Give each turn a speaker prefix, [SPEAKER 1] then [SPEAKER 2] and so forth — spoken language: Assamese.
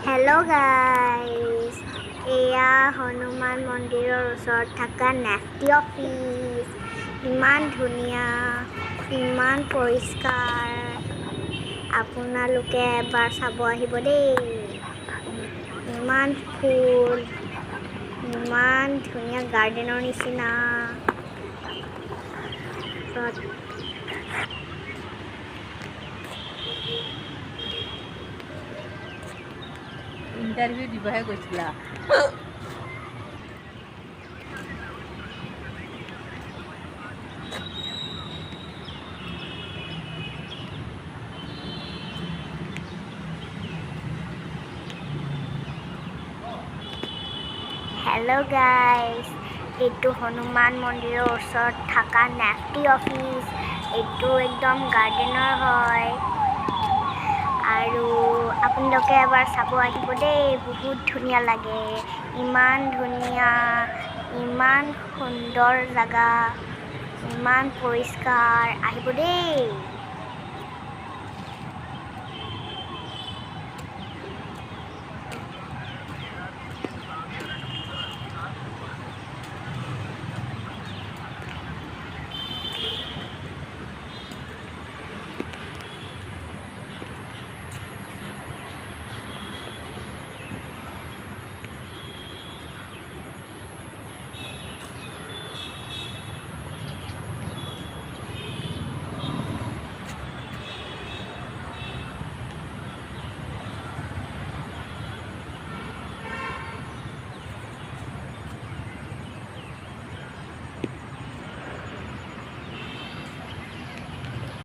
[SPEAKER 1] হেল্ল' গাইজ, এয়া হনুমান মন্দিৰৰ ওচৰত থকা নেফটি অফিচ। ইমান ধুনীয়া, ইমান পৰিষ্কাৰ। আপোনালোকে এবাৰ চাব আহিব দেই। ইমান ফুল, ইমান ধুনীয়া গাৰ্ডেনৰ নিচিনা।
[SPEAKER 2] ইণ্টাৰভিউ দিবহে গৈছিলা।
[SPEAKER 1] হেল্ল' গাইজ, এইটো হনুমান মন্দিৰৰ ওচৰত থকা নেফটি অফিচ। এইটো একদম গাৰ্ডেনৰ হয় আৰু আপোনালোকে এবাৰ চাব আহিব দেই। বহুত ধুনীয়া লাগে, ইমান ধুনীয়া, ইমান সুন্দৰ জেগা, ইমান পৰিষ্কাৰ। আহিব দেই।